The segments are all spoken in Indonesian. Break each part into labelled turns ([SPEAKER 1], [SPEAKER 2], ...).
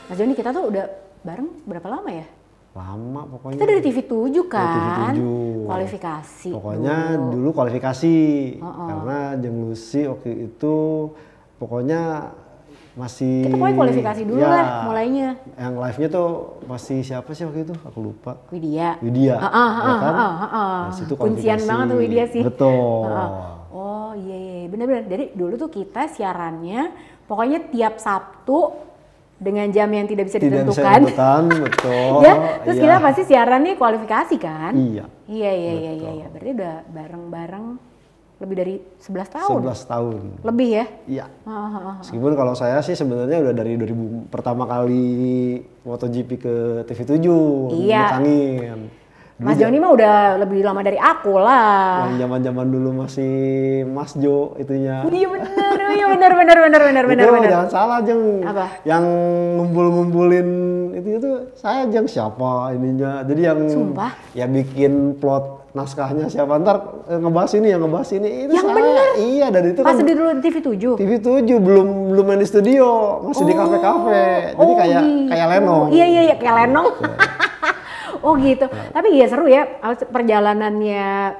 [SPEAKER 1] Mas Joni, kita tuh udah bareng berapa lama ya?
[SPEAKER 2] Lama pokoknya.
[SPEAKER 1] Kita dari TV7 kan?
[SPEAKER 2] TV7.
[SPEAKER 1] Kualifikasi.
[SPEAKER 2] Pokoknya dulu kualifikasi. Karena Jeng Lucy waktu itu pokoknya masih...
[SPEAKER 1] Kita pokoknya kualifikasi dulu
[SPEAKER 2] ya,
[SPEAKER 1] lah mulainya.
[SPEAKER 2] Yang live-nya tuh masih siapa sih waktu itu? Aku lupa.
[SPEAKER 1] Widya.
[SPEAKER 2] Ya kan? Nah, situ
[SPEAKER 1] kuncian
[SPEAKER 2] kualifikasi.
[SPEAKER 1] banget tuh Widya sih.
[SPEAKER 2] Betul.
[SPEAKER 1] Oh iya, bener-bener. Jadi dulu tuh kita siarannya pokoknya tiap Sabtu dengan jam yang tidak bisa ditentukan.
[SPEAKER 2] Tidak bisa ditentukan, betul.
[SPEAKER 1] Ya, terus kita pasti siaran nih kualifikasi kan?
[SPEAKER 2] Iya.
[SPEAKER 1] Iya. Berarti udah bareng-bareng lebih dari 11 tahun.
[SPEAKER 2] 11 tahun.
[SPEAKER 1] Lebih ya?
[SPEAKER 2] Iya. Meskipun kalau saya sih sebenarnya udah dari 2000 pertama kali MotoGP ke TV7.
[SPEAKER 1] Iya.
[SPEAKER 2] Ngutangin.
[SPEAKER 1] Mas Joni mah udah lebih lama dari aku lah.
[SPEAKER 2] Yang zaman-zaman dulu masih Mas Jo itunya.
[SPEAKER 1] Iya bener.
[SPEAKER 2] Itu jangan salah Jeng.
[SPEAKER 1] Apa?
[SPEAKER 2] Yang ngumpulin itu saya Jeng siapa ininya. Jadi yang
[SPEAKER 1] Sumpah?
[SPEAKER 2] Ya bikin plot naskahnya siapa, ntar ngebahas ini itu
[SPEAKER 1] yang
[SPEAKER 2] saya.
[SPEAKER 1] bener?
[SPEAKER 2] Iya, dan itu
[SPEAKER 1] pas
[SPEAKER 2] kan
[SPEAKER 1] dulu di TV7?
[SPEAKER 2] TV7 belum main di studio, masih di kafe-kafe. Jadi kayak Lenong.
[SPEAKER 1] Iya kayak Lenong. Oh gitu. Tapi ya seru ya perjalanannya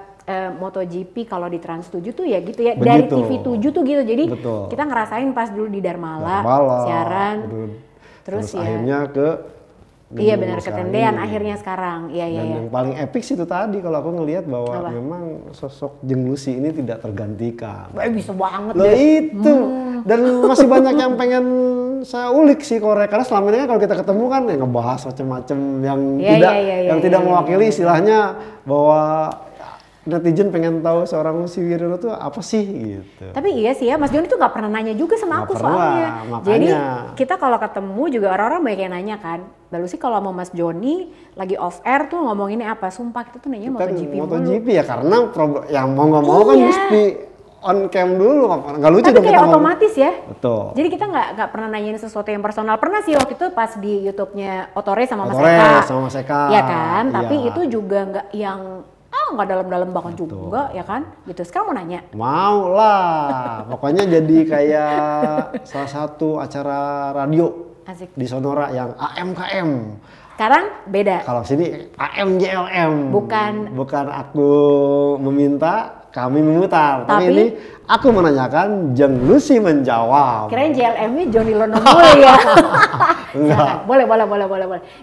[SPEAKER 1] MotoGP kalau di Trans 7 tuh ya gitu ya. Dari TV7 tuh gitu. Jadi kita ngerasain pas dulu di Darmala siaran. Terus ya
[SPEAKER 2] akhirnya ke
[SPEAKER 1] iya benar, ketendean akhirnya sekarang. Iya.
[SPEAKER 2] Yang paling epic sih itu tadi kalau aku ngelihat bahwa memang sosok Jeng Lucy ini tidak tergantikan.
[SPEAKER 1] Bisa banget
[SPEAKER 2] loh
[SPEAKER 1] deh.
[SPEAKER 2] Itu. Dan masih banyak yang pengen saya ulik sih Korea, karena selama ini kan kalau kita ketemu kan ya ngebahas macam-macam yang tidak mewakili istilahnya bahwa netizen pengen tahu seorang Lucy Wiryono tuh apa sih gitu.
[SPEAKER 1] Tapi iya sih ya, Mas Joni tuh gak pernah nanya juga sama aku soalnya.
[SPEAKER 2] Makanya.
[SPEAKER 1] Jadi kita kalau ketemu juga orang-orang banyak yang nanya kan. Lalu sih kalau mau Mas Joni lagi off air tuh ngomong ini apa, sumpah kita tuh nanya MotoGP mulu.
[SPEAKER 2] MotoGP ya karena yang mau nggak mau kan mesti on cam dulu, nggak lucu dong.
[SPEAKER 1] Tapi kayak otomatis ya.
[SPEAKER 2] Betul.
[SPEAKER 1] Jadi kita nggak pernah nanyain sesuatu yang personal. Pernah sih waktu itu pas di YouTube-nya Otore sama Mas Eka. Iya kan, tapi itu juga nggak yang nggak dalam-dalam banget juga ya kan gitu. Sekarang mau nanya?
[SPEAKER 2] Mau lah. Pokoknya jadi kayak salah satu acara radio.
[SPEAKER 1] Asik.
[SPEAKER 2] Di Sonora yang AMKM.
[SPEAKER 1] Sekarang beda.
[SPEAKER 2] Kalau sini AMJLM.
[SPEAKER 1] Bukan
[SPEAKER 2] aku meminta, kami memutar. Tapi
[SPEAKER 1] ini
[SPEAKER 2] aku menanyakan, Jeng Lucy menjawab.
[SPEAKER 1] Kirain JLM-nya Joni Lonomule ya.
[SPEAKER 2] Enggak.
[SPEAKER 1] Boleh.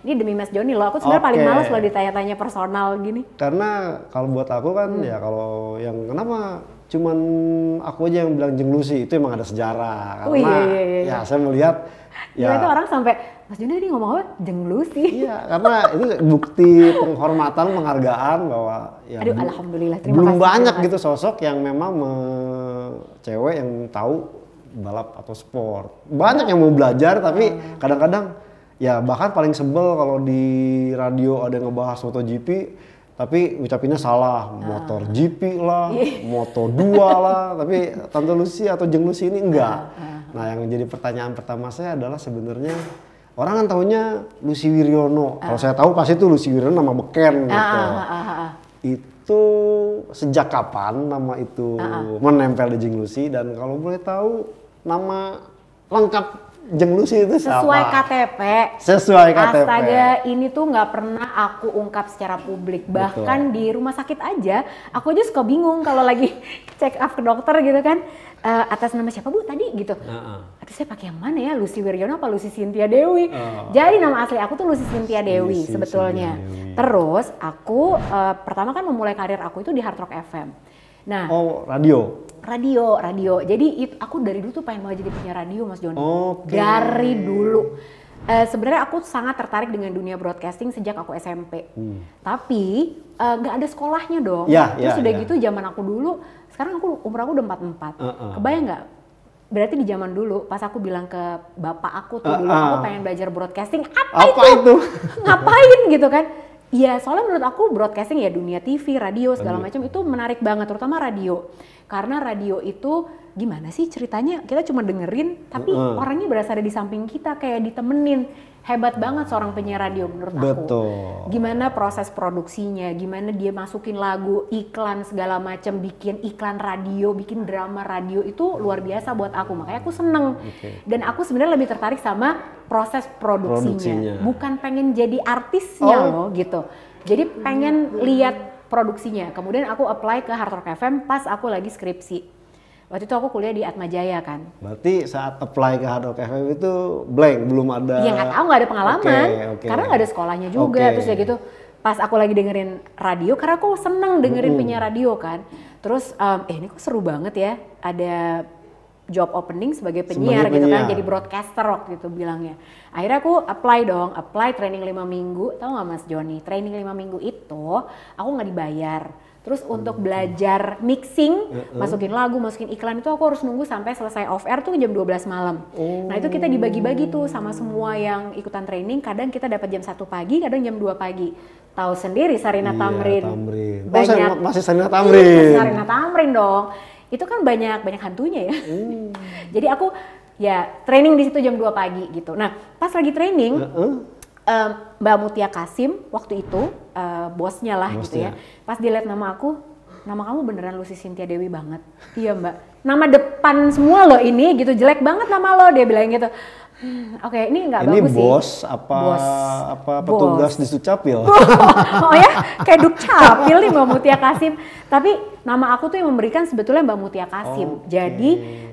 [SPEAKER 1] Ini demi Mas Joni loh. Aku sebenarnya paling males loh ditanya-tanya personal gini.
[SPEAKER 2] Karena kalau buat aku kan ya kalau yang kenapa cuman aku aja yang bilang Jeng Lucy, itu emang ada sejarah. Karena ya saya melihat
[SPEAKER 1] ya itu orang sampai Mas Joni tadi ngomong apa? Jeng Lucy.
[SPEAKER 2] Iya, karena itu bukti penghormatan, penghargaan bahwa ya
[SPEAKER 1] aduh, alhamdulillah, terima
[SPEAKER 2] belum
[SPEAKER 1] kasih,
[SPEAKER 2] banyak gitu sosok yang memang cewek yang tahu balap atau sport. Banyak yang mau belajar tapi kadang-kadang ya bahkan paling sebel kalau di radio ada yang ngebahas MotoGP tapi ucapinnya salah, motor GP lah, Moto2 lah, tapi Tante Lucy atau Jeng Lucy ini enggak. Nah, yang jadi pertanyaan pertama saya adalah sebenarnya orang kan taunya Lucy Wiryono. Kalau saya tahu pasti itu Lucy Wiryono nama beken gitu. Itu sejak kapan nama itu menempel di Jeng Lucy, dan kalau boleh tahu nama lengkap Jeng Lucy itu siapa? Sesuai KTP.
[SPEAKER 1] Astaga, ini tuh nggak pernah aku ungkap secara publik. Bahkan di rumah sakit aja, aku aja suka bingung kalau lagi check up ke dokter gitu kan. Atas nama siapa Bu tadi gitu. Aduh saya pakai yang mana ya? Lucy Wiryono apa Lucy Cynthia Dewi? Jadi nama asli aku tuh Lucy Cynthia Dewi sebetulnya. Terus aku pertama kan memulai karir aku itu di Hard Rock FM. Nah, radio. Jadi aku dari dulu tuh pengen banget jadi penyiar radio, Mas Joni. Dari dulu. Sebenarnya aku sangat tertarik dengan dunia broadcasting sejak aku SMP. Tapi nggak ada sekolahnya dong. Terus udah gitu zaman aku dulu, sekarang umur aku udah 44. Kebayang nggak? Berarti di zaman dulu pas aku bilang ke bapak aku tuh dulu aku pengen belajar broadcasting. Apa itu? Ngapain gitu kan? Iya, soalnya menurut aku broadcasting ya dunia TV, radio segala macam itu menarik banget, terutama radio. Karena radio itu gimana sih ceritanya, kita cuma dengerin tapi orangnya berasa ada di samping kita kayak ditemenin. Hebat banget seorang penyiar radio menurut aku.
[SPEAKER 2] Betul.
[SPEAKER 1] Gimana proses produksinya, gimana dia masukin lagu, iklan segala macam, bikin iklan radio, bikin drama radio, itu luar biasa buat aku. Makanya aku seneng. Dan aku sebenarnya lebih tertarik sama proses produksinya. Bukan pengen jadi artisnya loh gitu. Jadi pengen lihat produksinya. Kemudian aku apply ke Hard Rock FM pas aku lagi skripsi. Waktu itu aku kuliah di Atmajaya kan.
[SPEAKER 2] Berarti saat apply ke Hard Rock FM itu blank, belum ada.
[SPEAKER 1] Iya nggak tahu, nggak ada pengalaman, karena nggak ada sekolahnya juga. Terus ya gitu, pas aku lagi dengerin radio, karena aku seneng dengerin penyiar radio kan. Terus ini kok seru banget ya, ada job opening sebagai penyiar gitu kan, jadi broadcaster waktu itu bilangnya. Akhirnya aku apply training 5 minggu. Tahu nggak Mas Joni, training 5 minggu itu aku nggak dibayar. Terus untuk belajar mixing, masukin lagu, masukin iklan itu aku harus nunggu sampai selesai off air tuh jam 12 malam. Nah itu kita dibagi-bagi tuh sama semua yang ikutan training, kadang kita dapat jam 1 pagi, kadang jam 2 pagi. Tahu sendiri Sarina Tamrin.
[SPEAKER 2] Banyak, masih Sarina Tamrin.
[SPEAKER 1] Sarina Tamrin dong. Itu kan banyak hantunya ya. Jadi aku ya training di situ jam 2 pagi gitu. Nah pas lagi training, Mbak Mutia Kasim waktu itu bosnya lah gitu ya. Pas dilihat nama aku, nama kamu beneran Lucy Cynthia Dewi banget. Iya Mbak, nama depan semua lo ini gitu, jelek banget nama lo, dia bilang gitu. Oke, ini nggak bagus sih.
[SPEAKER 2] Ini bos apa petugas di Sucapil?
[SPEAKER 1] Oh ya, kayak Dukcapil nih Mbak Mutia Kasim. Tapi nama aku tuh yang memberikan sebetulnya Mbak Mutia Kasim. Jadi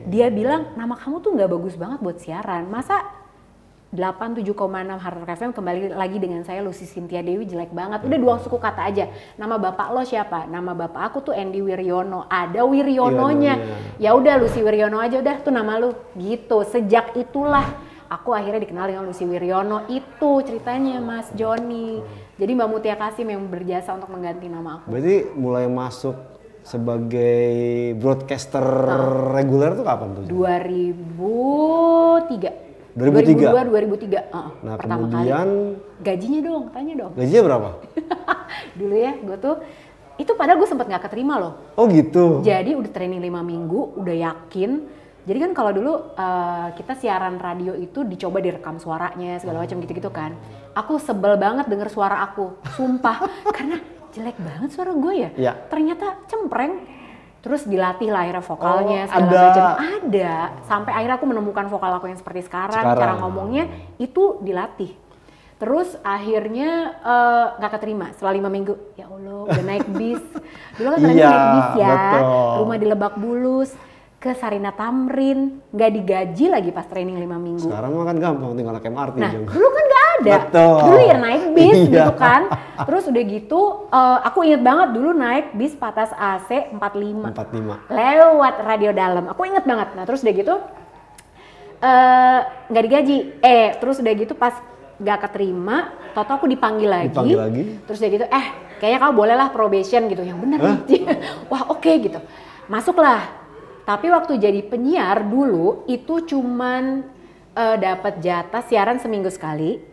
[SPEAKER 1] dia bilang nama kamu tuh nggak bagus banget buat siaran. Masa 87,6 Hard Rock FM kembali lagi dengan saya Lucy Cynthia Dewi, jelek banget. Udah doang suku kata aja. Nama bapak lo siapa? Nama bapak aku tuh Andy Wiryono. Ada Wiryononya. Ya udah Lucy Wiryono aja udah tuh nama lu. Gitu. Sejak itulah aku akhirnya dikenal dengan Lucy Wiryono. Itu ceritanya Mas Joni. Jadi Mbak Mutia Kasim yang berjasa untuk mengganti nama aku.
[SPEAKER 2] Berarti mulai masuk sebagai broadcaster reguler tuh kapan tuh?
[SPEAKER 1] 2003. 2003.
[SPEAKER 2] Nah
[SPEAKER 1] pertama
[SPEAKER 2] kemudian
[SPEAKER 1] kali. Gajinya dong, tanya dong.
[SPEAKER 2] Gajinya berapa?
[SPEAKER 1] Dulu ya, gue tuh itu padahal gue sempet nggak keterima loh.
[SPEAKER 2] Oh gitu.
[SPEAKER 1] Jadi udah training 5 minggu, udah yakin. Jadi kan kalau dulu kita siaran radio itu dicoba direkam suaranya segala macam gitu-gitu kan. Aku sebel banget denger suara aku, sumpah, karena jelek banget suara gue ya. Ternyata cempreng. Terus dilatih lah akhirnya vokalnya segala macam. Ada. Sampai akhirnya aku menemukan vokal aku yang seperti sekarang. Cara ngomongnya itu dilatih. Terus akhirnya gak keterima setelah 5 minggu. Ya Allah udah naik bis. Dulu kan naik bis ya. Betul. Rumah di Lebak Bulus. Ke Sarina Tamrin. Gak digaji lagi pas training 5 minggu.
[SPEAKER 2] Sekarang mah kan gampang tinggal naik MRT.
[SPEAKER 1] Nah dulu kan gak ada.
[SPEAKER 2] Betul.
[SPEAKER 1] Dulu ya naik bis gitu kan. Terus udah gitu aku inget banget dulu naik bis Patas AC 45. Lewat radio dalam. Aku inget banget. Nah terus udah gitu gak digaji. Terus udah gitu pas gak keterima, tau-tau aku dipanggil lagi. Terus udah gitu kayaknya kamu boleh lah probation gitu. Yang bener nih. Wah oke gitu. Masuklah. Tapi waktu jadi penyiar dulu itu cuman dapat jatah siaran seminggu sekali.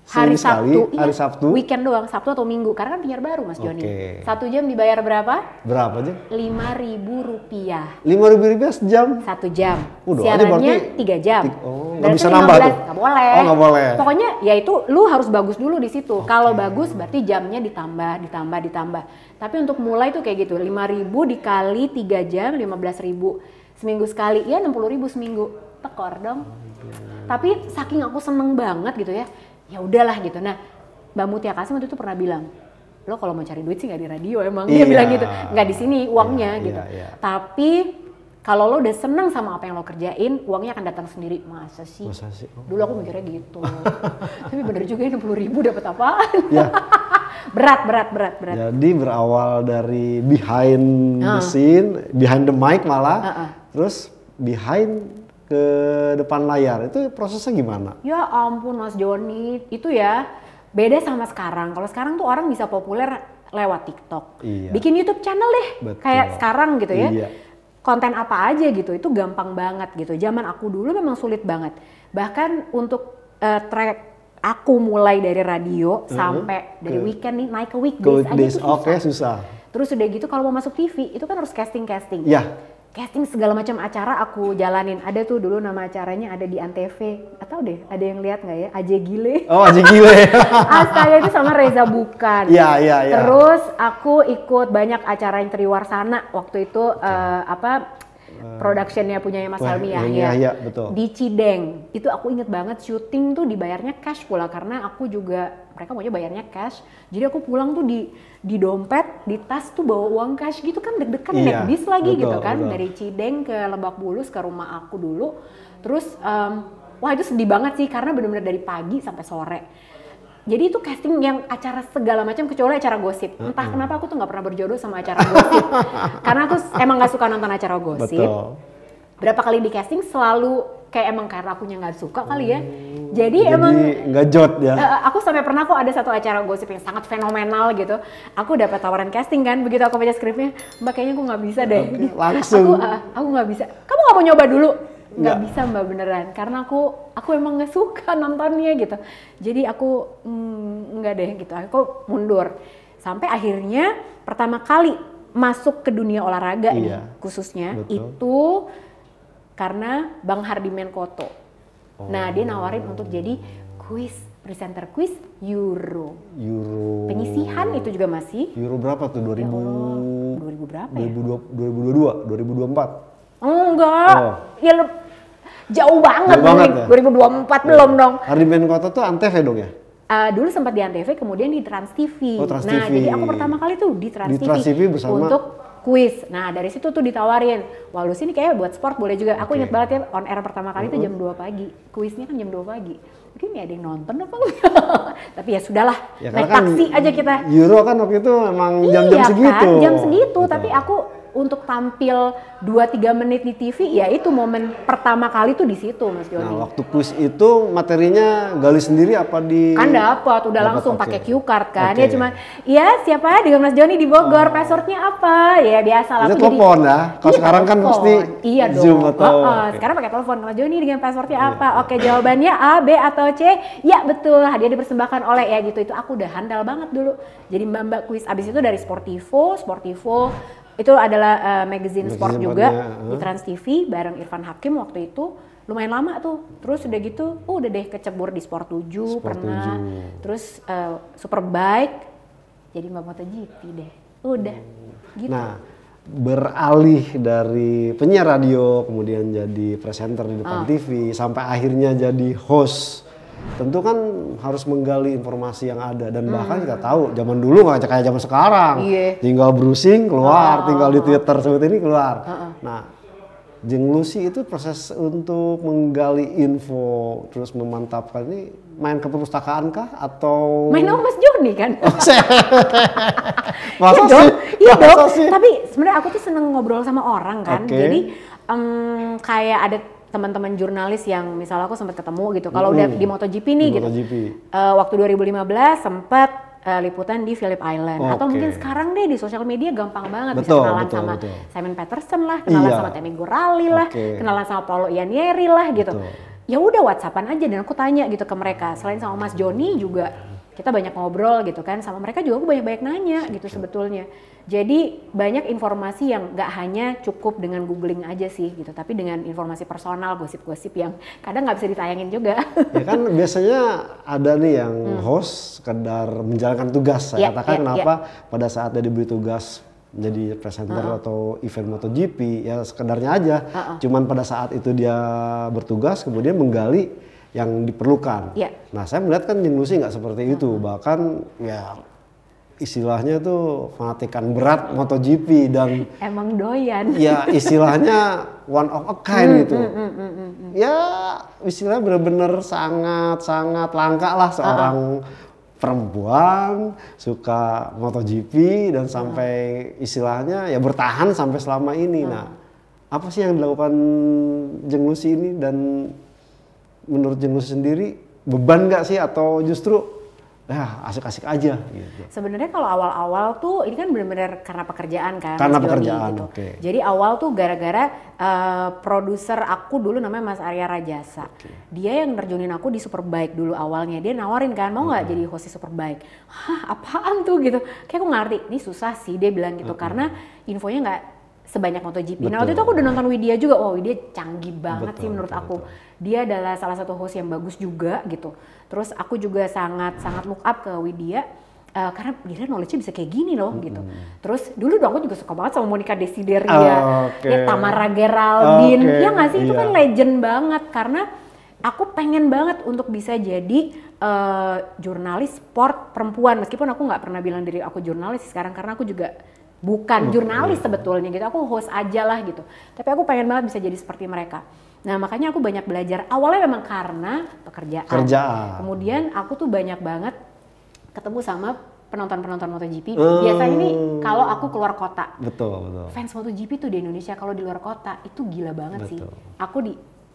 [SPEAKER 1] Hari Sabtu, weekend doang, Sabtu atau Minggu. Karena kan penyiar baru Mas Joni. 1 jam dibayar berapa?
[SPEAKER 2] Berapa aja?
[SPEAKER 1] Rp5.000.
[SPEAKER 2] Rp5.000 sejam?
[SPEAKER 1] 1 jam.
[SPEAKER 2] Siarannya
[SPEAKER 1] 3 jam.
[SPEAKER 2] Nggak bisa nambah tuh?
[SPEAKER 1] Nggak boleh.
[SPEAKER 2] Oh nggak boleh.
[SPEAKER 1] Pokoknya ya itu lu harus bagus dulu di situ. Kalau bagus berarti jamnya ditambah. Tapi untuk mulai tuh kayak gitu, 5.000 dikali 3 jam 15.000. Seminggu sekali, ya 60.000 seminggu. Tekor dong. Tapi saking aku seneng banget gitu ya. Ya udahlah gitu. Nah, Mbak Mutia Kasim waktu itu pernah bilang, lo kalau mau cari duit sih nggak di radio emang. Dia bilang gitu, nggak di sini uangnya gitu. Tapi kalau lo udah seneng sama apa yang lo kerjain, uangnya akan datang sendiri. Masa sih? Dulu aku mikirnya gitu. Tapi bener juga ya 60.000 dapat apaan? berat.
[SPEAKER 2] Jadi berawal dari behind the scene, behind the mic malah, terus behind ke depan layar, itu prosesnya gimana? Ya
[SPEAKER 1] ampun Mas Joni, itu ya beda sama sekarang. Kalau sekarang tuh orang bisa populer lewat TikTok, bikin YouTube channel deh. Kayak sekarang gitu ya. Konten apa aja gitu, itu gampang banget gitu. Zaman aku dulu memang sulit banget. Bahkan untuk track aku mulai dari radio sampai dari weekend nih naik ke weekdays aja tuh susah.
[SPEAKER 2] Susah.
[SPEAKER 1] Terus udah gitu kalau mau masuk TV itu kan harus casting. casting segala macam acara aku jalanin. Ada tuh dulu nama acaranya ada di Antv. Atau deh, ada yang lihat nggak ya? Aje Gile.
[SPEAKER 2] Oh, Aje Gile.
[SPEAKER 1] Astaga, itu sama Reza Bukan.
[SPEAKER 2] Iya.
[SPEAKER 1] Terus aku ikut banyak acara yang Triwarsana waktu itu productionnya punyanya Mas Helmi
[SPEAKER 2] Yahya, betul.
[SPEAKER 1] Di Cideng. Itu aku inget banget syuting tuh dibayarnya cash pula karena aku juga mereka maunya bayarnya cash. Jadi aku pulang tuh di dompet, di tas tuh bawa uang cash gitu kan deg-degan naik bis lagi gitu kan. Betul. Dari Cideng ke Lebak Bulus ke rumah aku dulu. Terus wah itu sedih banget sih karena benar-benar dari pagi sampai sore. Jadi itu casting yang acara segala macam kecuali acara gosip. Entah kenapa aku tuh nggak pernah berjodoh sama acara gosip. Karena aku emang nggak suka nonton acara gosip.
[SPEAKER 2] Betul.
[SPEAKER 1] Berapa kali di casting selalu kayak emang karena akunya nggak suka kali ya. Jadi emang
[SPEAKER 2] nggak jod ya.
[SPEAKER 1] Aku sampai pernah kok ada satu acara gosip yang sangat fenomenal gitu. Aku dapat tawaran casting kan, begitu aku baca skripnya, Mbak kayaknya aku nggak bisa deh.
[SPEAKER 2] Okay, langsung.
[SPEAKER 1] Aku nggak bisa. Kamu nggak mau nyoba dulu? Nggak bisa Mbak beneran, karena aku emang nggak suka nontonnya gitu. Jadi aku nggak deh gitu. Aku mundur. Sampai akhirnya pertama kali masuk ke dunia olahraga nih khususnya itu karena Bang Hardi Menkoto. Nah dia nawarin untuk jadi presenter kuis Euro. Penyisihan itu juga masih.
[SPEAKER 2] Euro berapa tuh? 2000
[SPEAKER 1] berapa
[SPEAKER 2] 2022, 2024?
[SPEAKER 1] Enggak. Ya jauh banget
[SPEAKER 2] ya?
[SPEAKER 1] 2024 belum dong.
[SPEAKER 2] Hardi Menkoto tuh Antv dong ya?
[SPEAKER 1] Dulu sempat di Antv, kemudian di Trans TV.
[SPEAKER 2] Oh, Trans
[SPEAKER 1] nah,
[SPEAKER 2] TV.
[SPEAKER 1] jadi aku pertama kali tuh di Trans TV
[SPEAKER 2] bersama
[SPEAKER 1] untuk kuis. Nah, dari situ tuh ditawarin, wah lu sini kayak buat sport boleh juga. Aku ingat banget ya, on air pertama kali itu jam 2 pagi. Kuisnya kan jam 2 pagi. Mungkin ya ada yang nonton apa tapi ya sudahlah,
[SPEAKER 2] ya,
[SPEAKER 1] naik taksi aja kita.
[SPEAKER 2] Euro kan waktu itu emang jam-jam segitu.
[SPEAKER 1] Kan, jam segitu, tapi aku untuk tampil 2-3 menit di TV, ya itu momen pertama kali tuh di situ Mas Joni.
[SPEAKER 2] Nah, waktu kuis itu materinya gali sendiri apa di?
[SPEAKER 1] Kan dapat, udah langsung pakai cue card kan. Ya cuma, ya siapa dengan Mas Joni di Bogor, passwordnya apa? Ya biasa lah.
[SPEAKER 2] Itu telepon ya. Kalau sekarang kan pasti Zoom atau.
[SPEAKER 1] Sekarang pakai telepon. Mas Joni dengan passwordnya apa? Oke, jawabannya A, B atau C? Ya betul. Hadiah dipersembahkan oleh ya gitu. Itu aku udah handal banget dulu. Jadi mbak kuis. Abis itu dari Sportivo itu adalah magazine sport juga di Trans TV bareng Irfan Hakim waktu itu. Lumayan lama tuh. Terus udah gitu, udah deh kecebur di Sport 7 pernah. Terus Superbike jadi Mbak MotoGP deh. Udah gitu.
[SPEAKER 2] Nah, beralih dari penyiar radio kemudian jadi presenter di depan TV sampai akhirnya jadi host. Tentu kan harus menggali informasi yang ada dan bahkan kita tahu zaman dulu nggak kayak zaman sekarang. Tinggal browsing keluar, tinggal di Twitter seperti ini keluar. Nah, Jeng Lucy itu proses untuk menggali info terus memantapkan ini main ke perpustakaan kah atau
[SPEAKER 1] main sama Mas Joni kan?
[SPEAKER 2] Masa sih?
[SPEAKER 1] Iya dong. Tapi sebenarnya aku tuh seneng ngobrol sama orang kan. Jadi kayak ada teman-teman jurnalis yang misalnya aku sempat ketemu gitu. Kalau udah di MotoGP nih gitu. Waktu 2015 sempat liputan di Phillip Island. Atau mungkin sekarang deh di sosial media gampang banget bisa kenalan sama Simon Peterson lah, kenalan sama Temi Gurali lah, kenalan sama Paolo Iannieri lah gitu. Ya udah WhatsAppan aja dan aku tanya gitu ke mereka. Selain sama Mas Joni juga kita banyak ngobrol gitu kan, sama mereka juga aku banyak nanya gitu sebetulnya. Jadi banyak informasi yang nggak hanya cukup dengan googling aja sih gitu, tapi dengan informasi personal, gosip-gosip yang kadang nggak bisa ditayangin juga. Ya
[SPEAKER 2] kan biasanya ada nih yang host sekedar menjalankan tugas, saya katakan kenapa pada saat dia diberi tugas jadi presenter atau event MotoGP ya sekedarnya aja, cuman pada saat itu dia bertugas kemudian menggali yang diperlukan. Nah saya melihat kan Jeng Lucy nggak seperti itu, bahkan ya istilahnya tuh fanatikan berat MotoGP dan
[SPEAKER 1] emang doyan.
[SPEAKER 2] Ya istilahnya one of a kind gitu. Ya istilahnya benar-benar sangat langka lah seorang perempuan suka MotoGP dan sampai istilahnya ya bertahan sampai selama ini. Nah apa sih yang dilakukan Jeng Lucy ini dan menurut Jeng Lucy sendiri beban nggak sih atau justru ya asik-asik aja gitu.
[SPEAKER 1] Sebenarnya kalau awal-awal tuh ini kan benar-benar karena pekerjaan kan.
[SPEAKER 2] Karena pekerjaan,
[SPEAKER 1] gitu. Jadi awal tuh gara-gara produser aku dulu namanya Mas Arya Rajasa. Dia yang nerjunin aku di Superbike dulu awalnya. Dia nawarin kan, mau nggak jadi host di Superbike? Hah, apaan tuh gitu? Kayak aku ngerti, ini susah sih dia bilang gitu karena infonya nggak sebanyak MotoGP. Nah waktu itu aku udah nonton Widya juga, Widya canggih banget sih menurut aku. Dia adalah salah satu host yang bagus juga gitu. Terus aku juga sangat look up ke Widya. Karena dia knowledge-nya bisa kayak gini loh gitu. Terus dulu aku juga suka banget sama Monica Desideria, Tamara Geraldine. Ya nggak sih, itu kan legend banget. Karena aku pengen banget untuk bisa jadi jurnalis sport perempuan. Meskipun aku nggak pernah bilang diri aku jurnalis sekarang, karena aku juga bukan jurnalis sebetulnya gitu. Aku host aja lah gitu. Tapi aku pengen banget bisa jadi seperti mereka. Nah makanya aku banyak belajar. Awalnya memang karena pekerjaan. Kemudian aku tuh banyak banget ketemu sama penonton-penonton MotoGP. Biasanya nih kalau aku keluar kota.
[SPEAKER 2] Betul.
[SPEAKER 1] Fans MotoGP tuh di Indonesia kalau di luar kota itu gila banget sih. Aku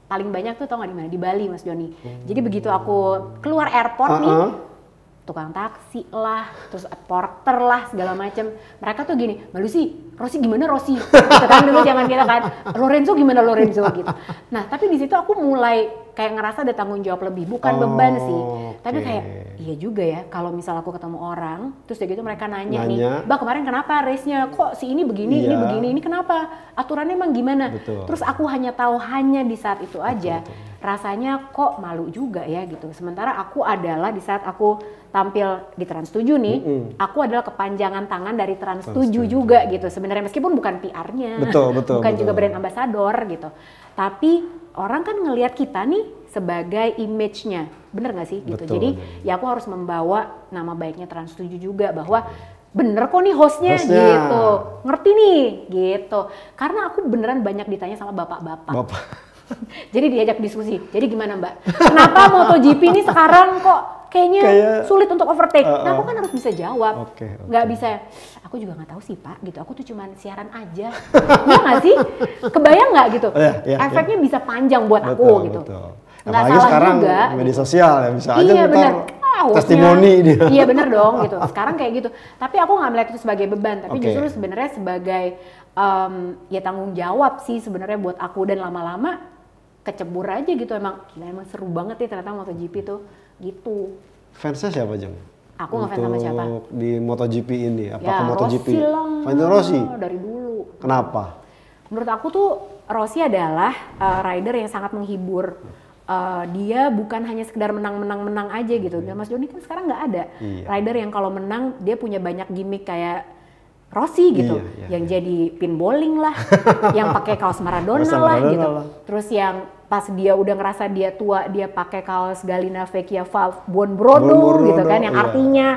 [SPEAKER 1] paling banyak tuh tau gak di mana? Di Bali, Mas Joni. Jadi begitu aku keluar airport nih, tukang taksi lah, terus porter lah, segala macem. Mereka tuh gini, Mbak Lucy, Rossi gimana Rossi? Gitu kan dulu zaman kita kan, Lorenzo gimana Lorenzo gitu. Nah tapi di situ aku mulai kayak ngerasa ada tanggung jawab lebih, bukan beban sih. Tapi kayak iya juga ya, kalau misal aku ketemu orang, terus kayak gitu mereka nanya nih, Mbak kemarin kenapa race-nya? Kok si ini begini, ini begini, ini kenapa? Aturannya emang gimana? Terus aku hanya tahu hanya di saat itu aja. Rasanya kok malu juga ya gitu. Sementara aku adalah di saat aku tampil di Trans 7 nih, aku adalah kepanjangan tangan dari Trans 7 juga gitu. Sebenarnya meskipun bukan PR-nya, bukan juga brand ambassador gitu. Tapi orang kan ngelihat kita nih sebagai image-nya, bener gak sih gitu. Jadi ya aku harus membawa nama baiknya Trans 7 juga bahwa bener kok nih hostnya gitu, ngerti nih gitu. Karena aku beneran banyak ditanya sama bapak-bapak. Jadi diajak diskusi, jadi gimana Mbak? Kenapa MotoGP ini sekarang kok kayaknya sulit untuk overtake? Nah aku kan harus bisa jawab, nggak bisa, aku juga nggak tahu sih Pak gitu, aku tuh cuman siaran aja. Iya nggak sih? Kebayang nggak gitu? Efeknya bisa panjang buat aku gitu. Nggak salah
[SPEAKER 2] sekarang
[SPEAKER 1] juga.
[SPEAKER 2] Media sosial ya bisa aja
[SPEAKER 1] bener.
[SPEAKER 2] Testimoni dia.
[SPEAKER 1] Iya bener dong gitu, sekarang kayak gitu. Tapi aku nggak melihat itu sebagai beban, tapi justru sebenarnya sebagai ya tanggung jawab sih sebenarnya buat aku. Dan lama-lama kecebur aja gitu, emang seru banget ya ternyata MotoGP tuh gitu.
[SPEAKER 2] Fansnya siapa Jeng?
[SPEAKER 1] Aku ngefans sama siapa?
[SPEAKER 2] Di MotoGP ini, apakah MotoGP?
[SPEAKER 1] Rossi lah.
[SPEAKER 2] Valentino Rossi?
[SPEAKER 1] Dari dulu.
[SPEAKER 2] Kenapa?
[SPEAKER 1] Menurut aku tuh Rossi adalah rider yang sangat menghibur. Dia bukan hanya sekedar menang aja gitu. Dan Mas Joni kan sekarang nggak ada rider yang kalau menang dia punya banyak gimmick kayak Rossi gitu, yang jadi pin bowling lah, yang pakai kaos Maradona lah gitu. Terus yang pas dia udah ngerasa dia tua, dia pakai kaos Galina Vecchia Buon Brodo gitu kan, yang artinya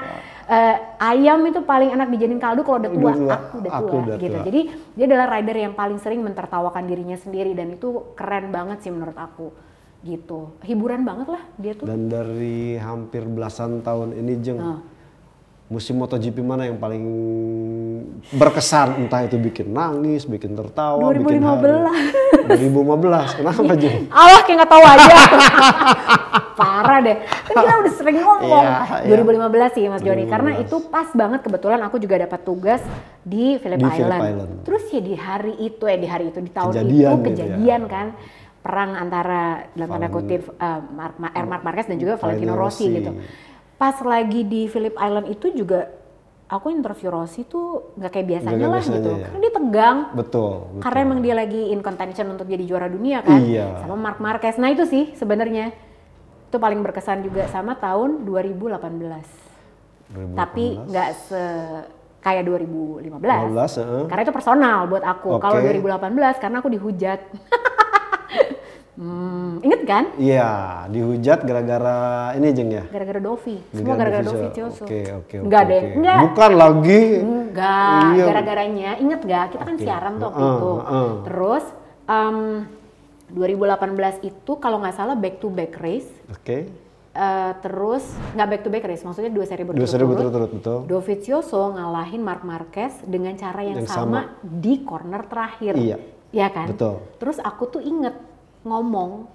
[SPEAKER 1] ayam itu paling enak dijadiin kaldu kalau udah tua, aku udah tua gitu. Jadi dia adalah rider yang paling sering mentertawakan dirinya sendiri dan itu keren banget sih menurut aku. Gitu, hiburan banget lah dia tuh.
[SPEAKER 2] Dan dari hampir belasan tahun ini Jeng, musim MotoGP mana yang paling berkesan? Entah itu bikin nangis, bikin tertawa,
[SPEAKER 1] 2015.
[SPEAKER 2] bikin haru. 2015, kenapa Jeng?
[SPEAKER 1] Allah kayak nggak tahu aja. Parah deh, kan kita udah sering ngomong. 2015 sih Mas Joni, karena itu pas banget kebetulan aku juga dapat tugas di Phillip Island. Terus ya di tahun itu kejadian kan. Perang antara dalam tanda kutip Marc Marquez dan juga Valentino Rossi gitu. Pas lagi di Phillip Island itu juga aku interview Rossi tuh nggak kayak biasanya lah gitu. Karena dia tegang. Betul. Karena emang dia lagi in contention untuk jadi juara dunia kan. Sama Marc Marquez. Nah itu sih sebenarnya itu paling berkesan juga sama tahun 2018. Tapi nggak kayak 2015. Karena itu personal buat aku. Kalau 2018 karena aku dihujat. Ingat kan? Iya,
[SPEAKER 2] dihujat gara-gara ini Jeng ya?
[SPEAKER 1] Gara-gara Dovi, semua gara-gara Dovizioso.
[SPEAKER 2] Oke.
[SPEAKER 1] Enggak deh, enggak.
[SPEAKER 2] Bukan lagi.
[SPEAKER 1] Enggak, gara-garanya, inget gak? Kita kan siaran tuh waktu itu. Terus 2018 itu kalau nggak salah back to back race. Terus nggak back to back race, maksudnya 2 seri berturut-turut. Betul. Dovizioso ngalahin Marc Marquez dengan cara yang sama di corner terakhir. Iya kan? Betul. Terus aku tuh inget ngomong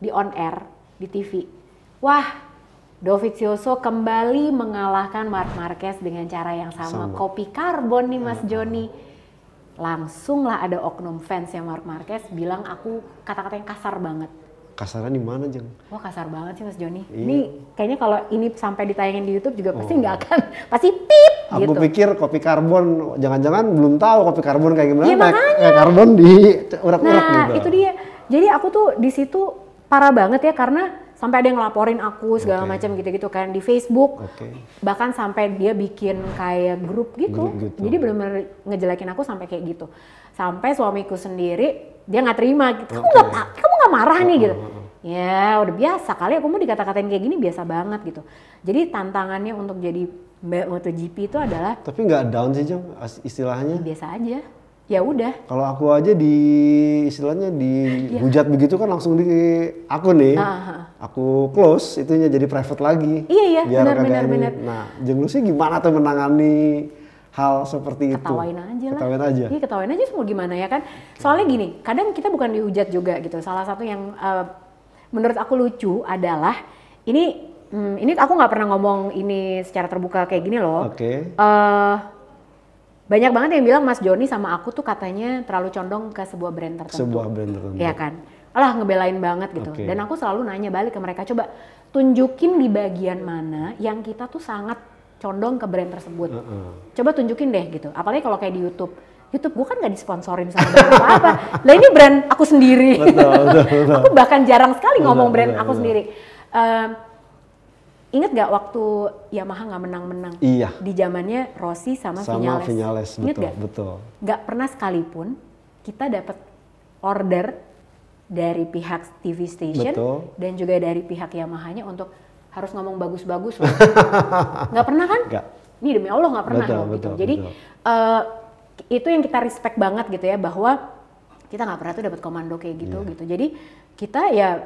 [SPEAKER 1] di on air di TV, wah Dovizioso kembali mengalahkan Marc Marquez dengan cara yang sama. Kopi karbon nih Mas Joni. Langsung lah ada oknum fans yang Marc Marquez bilang aku kata-kata yang kasar banget.
[SPEAKER 2] kasarnya di mana, Jeng?
[SPEAKER 1] Wah kasar banget sih Mas Joni.
[SPEAKER 2] Iya.
[SPEAKER 1] Ini kayaknya kalau ini sampai ditayangin di YouTube juga pasti nggak akan, pasti pip
[SPEAKER 2] Aku
[SPEAKER 1] gitu.
[SPEAKER 2] pikir kopi karbon, jangan-jangan belum tahu kopi karbon kayak gimana.
[SPEAKER 1] Iya, makanya.
[SPEAKER 2] Kayak karbon di urak-urak
[SPEAKER 1] Nah
[SPEAKER 2] gitu.
[SPEAKER 1] itu dia. Jadi aku tuh di situ parah banget ya karena sampai ada yang ngelaporin aku segala macam gitu-gitu kan di Facebook. Bahkan sampai dia bikin kayak grup gitu. Jadi benar-benar ngejelekin aku sampai kayak gitu. Sampai suamiku sendiri dia nggak terima gitu. Kamu nggak marah nih gitu. Ya udah biasa kali aku mau dikata-katain kayak gini biasa banget gitu. Jadi tantangannya untuk jadi Mbak MotoGP itu adalah.
[SPEAKER 2] Tapi nggak down sih Jeng istilahnya.
[SPEAKER 1] Biasa aja. Ya udah.
[SPEAKER 2] Kalau aku aja istilahnya dihujat begitu kan langsung di aku nih. Aku close itunya jadi private lagi.
[SPEAKER 1] Iya
[SPEAKER 2] biar
[SPEAKER 1] benar.
[SPEAKER 2] Nah, Jeng Lucy gimana tuh menangani hal seperti
[SPEAKER 1] ketawain
[SPEAKER 2] itu?
[SPEAKER 1] Aja lah.
[SPEAKER 2] Ketawain aja.
[SPEAKER 1] Iya ketawain aja semua gimana ya kan. Soalnya gini, kadang kita bukan dihujat juga gitu. Salah satu yang menurut aku lucu adalah ini aku nggak pernah ngomong ini secara terbuka kayak gini loh. Banyak banget yang bilang Mas Joni sama aku tuh katanya terlalu condong ke sebuah brand tertentu. Iya kan. Alah ngebelain banget gitu. Dan aku selalu nanya balik ke mereka, coba tunjukin di bagian mana yang kita tuh sangat condong ke brand tersebut. Coba tunjukin deh gitu. Apalagi kalau kayak di YouTube gue kan nggak disponsorin sama brand apa-apa. Lah ini brand aku sendiri. Betul. Aku bahkan jarang sekali ngomong brand aku sendiri. Ingat gak waktu Yamaha nggak menang-menang?
[SPEAKER 2] Iya.
[SPEAKER 1] Di zamannya Rossi sama Viñales. Ingat gak?
[SPEAKER 2] Betul.
[SPEAKER 1] Nggak pernah sekalipun kita dapat order dari pihak TV station dan juga dari pihak Yamahanya untuk harus ngomong bagus-bagus loh. Nggak pernah kan?
[SPEAKER 2] Nggak.
[SPEAKER 1] Ini demi Allah nggak pernah loh gitu. Jadi itu yang kita respect banget gitu ya, bahwa kita nggak pernah tuh dapat komando kayak gitu gitu. Jadi kita ya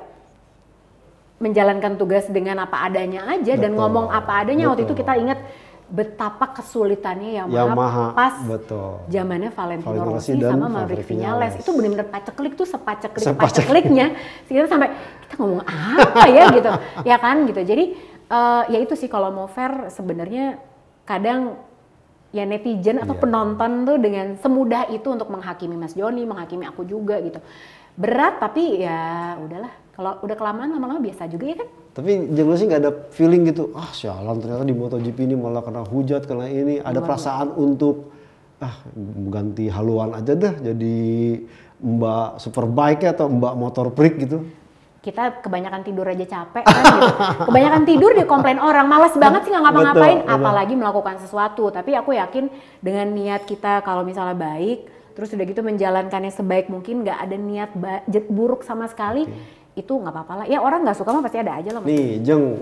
[SPEAKER 1] menjalankan tugas dengan apa adanya aja dan ngomong apa adanya. Waktu itu kita ingat betapa kesulitannya Yamaha pas zamannya Valentino Rossi sama Maverick Viñales. Itu benar-benar paceklik tuh sepacekliknya. Kita sampai kita ngomong apa ya gitu. Ya kan gitu. Jadi ya itu sih kalau mau fair sebenarnya kadang ya netizen atau penonton tuh dengan semudah itu untuk menghakimi Mas Joni, menghakimi aku juga gitu. Berat tapi ya udahlah. Kalau udah kelamaan lama-lama biasa juga ya kan?
[SPEAKER 2] Tapi Jeng Lucy nggak ada feeling gitu, sialan ternyata di MotoGP ini malah kena hujat, kena ini. Ada perasaan untuk, ganti haluan aja dah jadi Mbak Superbike atau Mbak Motor Freak gitu.
[SPEAKER 1] Kita kebanyakan tidur aja capek kan gitu. Kebanyakan tidur dikomplain orang, malas banget sih nggak ngapa-ngapain, apalagi melakukan sesuatu. Tapi aku yakin dengan niat kita kalau misalnya baik, terus udah gitu menjalankannya sebaik mungkin, nggak ada niat buruk sama sekali. Itu nggak apa-apa lah. Ya orang nggak suka mah pasti ada aja lah.
[SPEAKER 2] Nih Jeng,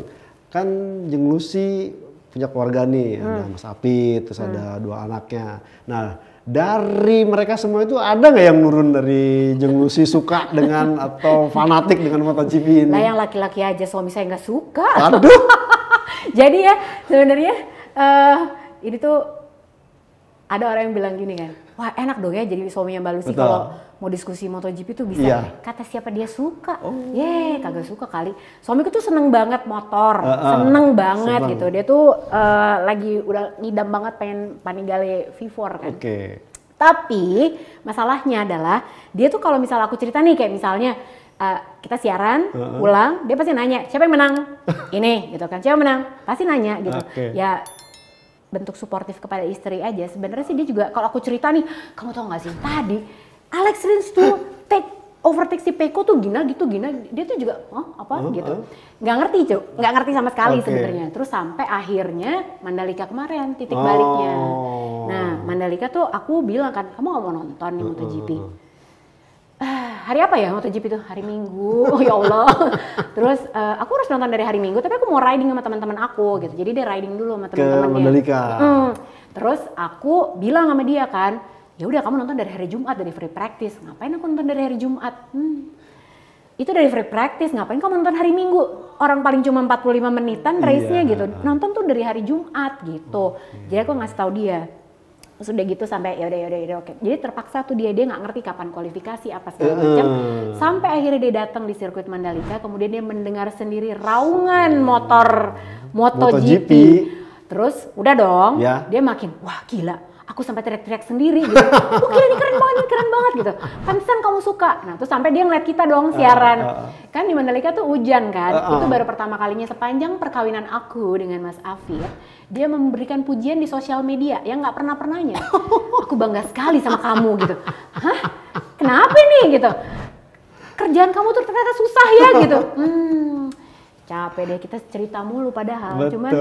[SPEAKER 2] kan Jeng Lucy punya keluarga nih, ada Mas Apit, terus ada 2 anaknya. Nah dari mereka semua itu ada nggak yang nurun dari Jeng Lucy suka dengan atau fanatik dengan MotoGP ini?
[SPEAKER 1] Lah yang laki-laki aja suami saya nggak suka.
[SPEAKER 2] Aduh.
[SPEAKER 1] Jadi ya sebenarnya ini tuh ada orang yang bilang gini kan, wah enak dong ya jadi suaminya Mbak Lucy kalau mau diskusi MotoGP tuh bisa kata siapa dia suka. Kagak suka kali. Suamiku tuh seneng banget motor, seneng banget gitu. Dia tuh lagi udah ngidam banget pengen Panigale V4 kan. Tapi masalahnya adalah dia tuh kalau misalnya aku cerita nih kayak misalnya kita siaran pulang, dia pasti nanya siapa yang menang ini gitu kan, siapa yang menang pasti nanya gitu. Ya bentuk suportif kepada istri aja. Sebenarnya sih dia juga kalau aku cerita nih, kamu tau gak sih tadi Alex Rins tuh overtake si Pecco tuh gina gitu, dia tuh juga gitu. Nggak ngerti sama sekali sebenarnya. Terus sampai akhirnya Mandalika kemarin titik baliknya. Nah Mandalika tuh aku bilang kan, kamu nggak mau nonton nih MotoGP? Hari apa ya MotoGP tuh? Hari Minggu. Oh ya Allah. Terus aku harus nonton dari hari Minggu, tapi aku mau riding sama teman-teman aku gitu. Jadi dia riding dulu sama teman-temannya.
[SPEAKER 2] Ke Mandalika.
[SPEAKER 1] Terus aku bilang sama dia kan, ya udah kamu nonton dari hari Jumat, dari free practice. Ngapain aku nonton dari hari Jumat? Itu dari free practice, ngapain kamu nonton hari Minggu? Orang paling cuma 45 menitan race-nya gitu. Nonton tuh dari hari Jumat gitu. Jadi aku ngasih tahu dia. Sudah gitu sampai yaudah oke. Jadi terpaksa tuh dia nggak ngerti kapan kualifikasi apa segala macam. Sampai akhirnya dia datang di sirkuit Mandalika, kemudian dia mendengar sendiri raungan motor MotoGP. Terus udah dong, dia makin wah gila. Aku sampai teriak-teriak sendiri gitu. Wah gila ini keren banget gitu. Pantesan kamu suka. Nah terus sampai dia ngeliat kita dong siaran. Kan di Mandalika tuh hujan kan. Itu baru pertama kalinya sepanjang perkawinan aku dengan Mas Afif. Dia memberikan pujian di sosial media yang gak pernah-pernahnya. Aku bangga sekali sama kamu gitu. Hah? Kenapa nih gitu? Kerjaan kamu tuh ternyata susah ya gitu. Capek deh kita cerita mulu padahal.
[SPEAKER 2] Betul.
[SPEAKER 1] Cuman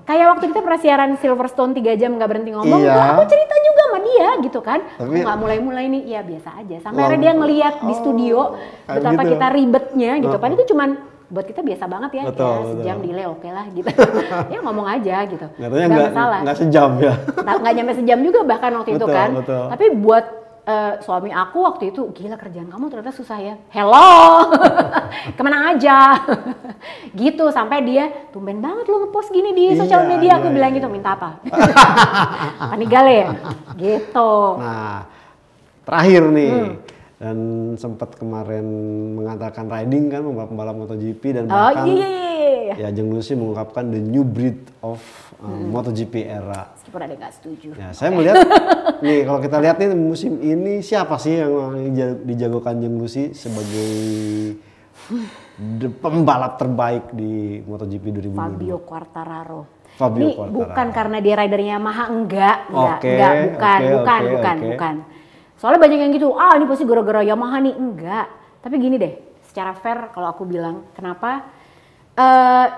[SPEAKER 1] kayak waktu kita pernah siaran Silverstone 3 jam gak berhenti ngomong, aku cerita juga sama dia gitu kan. Tapi, aku gak mulai-mulai nih, ya biasa aja. Sampai akhirnya dia ngeliat di studio betapa gitu. Kita ribetnya gitu kan. Itu cuman buat kita biasa banget ya, sejam delay oke lah gitu. Ya ngomong aja gitu.
[SPEAKER 2] Gak masalah. Gak sejam ya.
[SPEAKER 1] Gak nyampe sejam juga bahkan waktu itu kan. Tapi buat suami aku waktu itu, gila kerjaan kamu ternyata susah ya. Hello, kemana aja? Gitu, sampai dia, tumben banget lo ngepost gini di sosial media. Aku bilang gitu, minta apa? Panigale ya? Gitu.
[SPEAKER 2] Nah, terakhir nih, dan sempat kemarin mengatakan riding kan, pembalap MotoGP dan bahkan ya Jeng Lucy mengungkapkan the new breed of MotoGP era.
[SPEAKER 1] Meskipun ada gak setuju.
[SPEAKER 2] Ya, saya melihat nih kalau kita lihat nih musim ini siapa sih yang dijagokan Jeng Lucy sebagai pembalap terbaik di MotoGP 2022?
[SPEAKER 1] Fabio Quartararo.
[SPEAKER 2] Fabio
[SPEAKER 1] Ini
[SPEAKER 2] Quartararo. Bukan
[SPEAKER 1] karena dia ridernya Yamaha, enggak, bukan. Soalnya banyak yang gitu, ini pasti gara-gara Yamaha nih, enggak. Tapi gini deh, secara fair kalau aku bilang, kenapa?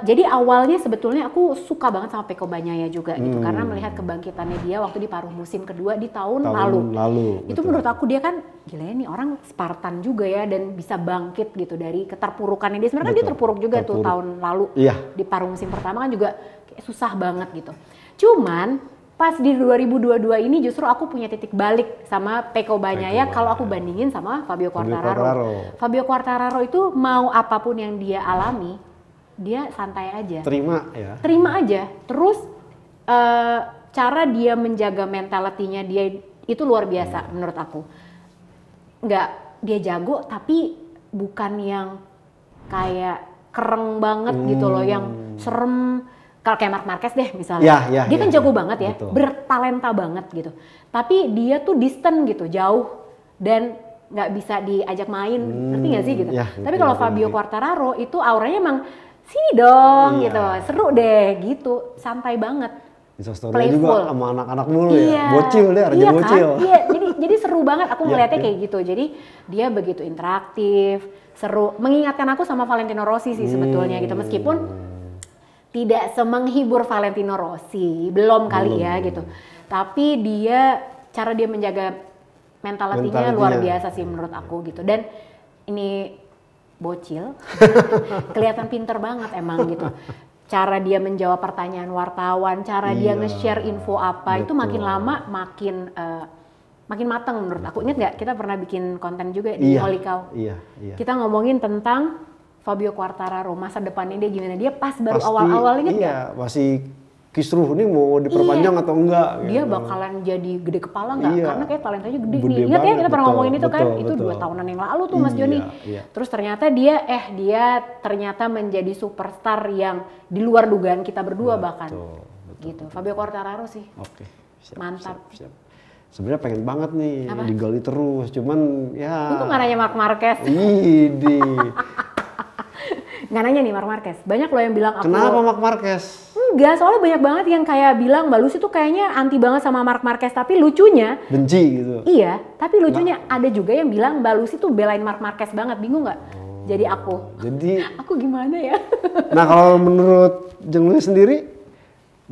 [SPEAKER 1] Jadi awalnya sebetulnya aku suka banget sama Pecco Bagnaia juga gitu, karena melihat kebangkitannya dia waktu di paruh musim kedua di tahun lalu. Itu menurut aku dia kan gila nih orang Spartan juga ya dan bisa bangkit gitu dari keterpurukannya dia. Sebenarnya kan dia terpuruk juga tuh tahun lalu di paruh musim pertama kan juga kayak susah banget gitu. Cuman pas di 2022 ini justru aku punya titik balik sama Pecco Bagnaia kalau aku bandingin sama Fabio Quartararo. Fabio Quartararo itu mau apapun yang dia alami dia santai aja. Terima aja. Terus cara dia menjaga mentalitinya dia itu luar biasa menurut aku. Dia jago tapi bukan yang kayak kereng banget gitu loh, yang serem. Kalau kayak Marc Marquez deh misalnya. Dia kan jago banget ya, bertalenta banget gitu. Tapi dia tuh distant gitu, jauh dan nggak bisa diajak main. Ngerti nggak sih gitu? Tapi kalau Fabio Quartararo itu auranya emang sini dong gitu, seru deh gitu, santai banget.
[SPEAKER 2] Instastory juga sama anak-anak mulu ya, bocil deh, raja bocil.
[SPEAKER 1] Kan? Jadi seru banget aku ngeliatnya kayak gitu. Jadi dia begitu interaktif, seru, mengingatkan aku sama Valentino Rossi sih sebetulnya gitu, meskipun tidak semenghibur Valentino Rossi, belum kali ya gitu. Tapi cara dia menjaga mentalitinya luar biasa sih menurut aku gitu. Dan ini bocil, kelihatan pinter banget emang gitu. Cara dia menjawab pertanyaan wartawan, cara dia nge-share info apa, itu makin lama makin matang menurut aku. Ingat nggak kita pernah bikin konten juga di Holy Cow? Kita ngomongin tentang Fabio Quartararo, masa depannya dia gimana. Dia pas baru awal-awal inget nggak?
[SPEAKER 2] Masih kisruh nih mau diperpanjang atau enggak.
[SPEAKER 1] Dia bakalan jadi gede kepala nggak? Karena kayak talentanya gede nih. Ingat ya kita pernah ngomongin itu kan? Itu 2 tahunan yang lalu tuh Mas Joni. Terus ternyata dia ternyata menjadi superstar yang di luar dugaan kita berdua bahkan. Gitu. Fabio Quartararo sih. Mantap.
[SPEAKER 2] Sebenarnya pengen banget nih digali terus, cuman ya.
[SPEAKER 1] Untung nggak nanya Marc Marquez. Nggak nanya nih Marc Marquez. Banyak loh yang bilang aku.
[SPEAKER 2] Kenapa Marc Marquez?
[SPEAKER 1] Enggak, soalnya banyak banget yang kayak bilang Mbak Lucy tuh kayaknya anti banget sama Marc Marquez, tapi lucunya
[SPEAKER 2] benci gitu.
[SPEAKER 1] Iya, tapi lucunya ada juga yang bilang Mbak Lucy tuh belain Marc Marquez banget, bingung nggak? Jadi aku gimana ya?
[SPEAKER 2] Nah kalau menurut Jeng Lucy sendiri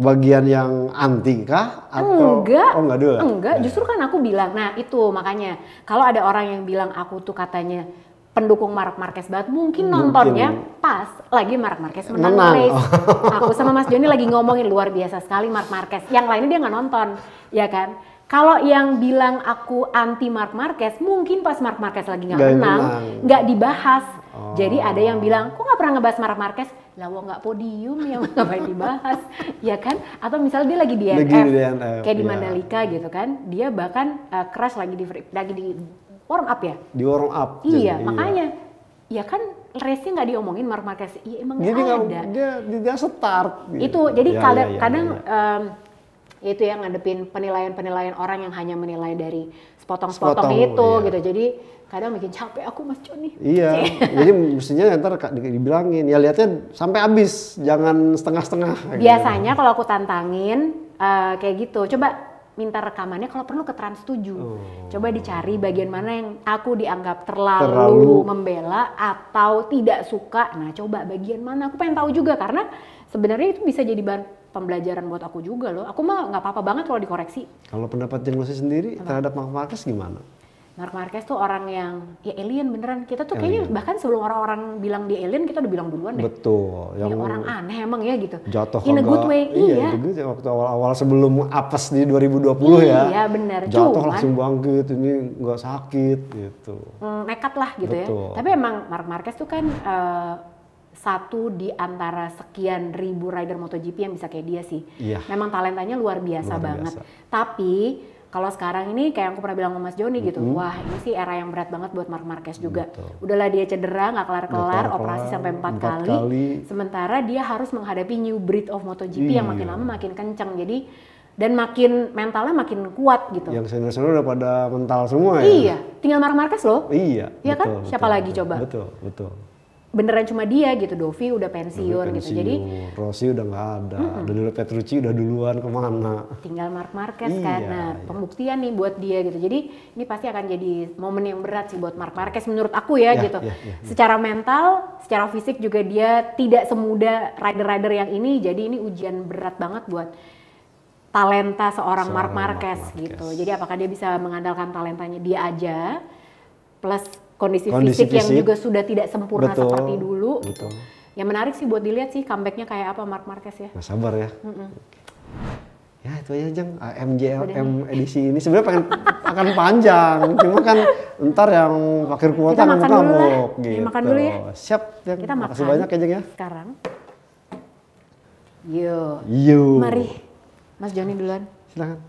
[SPEAKER 2] bagian yang anti kah atau enggak dulu?
[SPEAKER 1] Enggak, justru kan aku bilang, nah itu makanya kalau ada orang yang bilang aku tuh katanya pendukung Marc Marquez banget, mungkin nontonnya pas lagi Marc Marquez menang race. Aku sama Mas Joni lagi ngomongin luar biasa sekali Marc Marquez. Yang lainnya dia nggak nonton, ya kan? Kalau yang bilang aku anti Marc Marquez, mungkin pas Marc Marquez lagi nggak menang, nggak dibahas. Jadi ada yang bilang, kok nggak pernah ngebahas Marc Marquez? Lah nggak podium yang ngapain dibahas, ya kan? Atau misalnya dia lagi di DNF, kayak di Mandalika gitu kan? Dia bahkan crash lagi di warm up ya? Di
[SPEAKER 2] warm up.
[SPEAKER 1] Iya, makanya. Ya kan race-nya nggak diomongin Marc Marquez. Iya emang nggak ada.
[SPEAKER 2] Dia start.
[SPEAKER 1] Gitu. Itu, jadi kadang itu yang ngadepin penilaian-penilaian orang yang hanya menilai dari sepotong-sepotong
[SPEAKER 2] Sepotong,
[SPEAKER 1] itu
[SPEAKER 2] iya.
[SPEAKER 1] gitu. Jadi kadang bikin capek aku Mas Joni.
[SPEAKER 2] Iya, jadi mestinya ntar dibilangin, ya lihatnya sampai habis, jangan setengah-setengah.
[SPEAKER 1] Biasanya kalau aku tantangin kayak gitu, coba minta rekamannya kalau perlu ke Trans 7. Coba dicari bagian mana yang aku dianggap terlalu membela atau tidak suka. Nah coba bagian mana, aku pengen tahu juga karena sebenarnya itu bisa jadi bahan pembelajaran buat aku juga loh. Aku mah nggak apa-apa banget kalau dikoreksi.
[SPEAKER 2] Kalau pendapat Jeng Lucy sendiri terhadap Mark Marquez gimana?
[SPEAKER 1] Mark Marquez tuh orang yang ya alien beneran. Kita tuh kayaknya bahkan sebelum orang-orang bilang dia alien kita udah bilang duluan deh.
[SPEAKER 2] Betul.
[SPEAKER 1] Yang orang aneh emang ya gitu.
[SPEAKER 2] Jatuh
[SPEAKER 1] in a good way.
[SPEAKER 2] Iya. Waktu awal-awal sebelum apes di 2020 ya.
[SPEAKER 1] Iya bener.
[SPEAKER 2] Jatuh langsung bangkit, ini nggak sakit gitu.
[SPEAKER 1] Nekat lah gitu. Betul. Ya. Tapi emang Mark Marquez tuh kan satu di antara sekian ribu rider MotoGP yang bisa kayak dia sih.
[SPEAKER 2] Iya.
[SPEAKER 1] Memang talentanya luar biasa banget. Tapi kalau sekarang ini kayak yang aku pernah bilang sama Mas Joni gitu, wah ini sih era yang berat banget buat Mark Marquez juga. Betul. Udahlah dia cedera, nggak kelar-kelar, operasi sampai 4 kali. Sementara dia harus menghadapi new breed of MotoGP yang makin lama makin kenceng. Jadi dan makin mentalnya makin kuat gitu.
[SPEAKER 2] Yang senior-senior udah pada mental semua ya.
[SPEAKER 1] Iya, tinggal Mark Marquez loh.
[SPEAKER 2] Iya.
[SPEAKER 1] Iya kan? Siapa lagi coba?
[SPEAKER 2] Betul.
[SPEAKER 1] Beneran cuma dia gitu, Dovi udah pensiun gitu. Jadi
[SPEAKER 2] Rossi udah nggak ada, Danilo Petrucci udah duluan kemana?
[SPEAKER 1] Tinggal Mark Marquez kan. Nah, pembuktian nih buat dia gitu. Jadi ini pasti akan jadi momen yang berat sih buat Mark Marquez menurut aku ya gitu. Secara mental, secara fisik juga dia tidak semudah rider-rider yang ini. Jadi ini ujian berat banget buat talenta seorang Mark Marquez gitu. Jadi apakah dia bisa mengandalkan talentanya dia aja plus kondisi fisik yang juga sudah tidak sempurna seperti dulu. Betul. Yang menarik sih buat dilihat sih comebacknya kayak apa Mark Marquez ya.
[SPEAKER 2] Nah, sabar ya. Ya itu aja Jeng, MJLM edisi ini sebenarnya akan panjang, cuma kan ntar yang fakir kuota ngamuk-ngamuk gitu.
[SPEAKER 1] Makan dulu ya.
[SPEAKER 2] Siap Jeng,
[SPEAKER 1] kita
[SPEAKER 2] makasih
[SPEAKER 1] makan
[SPEAKER 2] banyak ya Jeng ya.
[SPEAKER 1] Sekarang. Yo.
[SPEAKER 2] Mari.
[SPEAKER 1] Mas Joni duluan.
[SPEAKER 2] Silakan.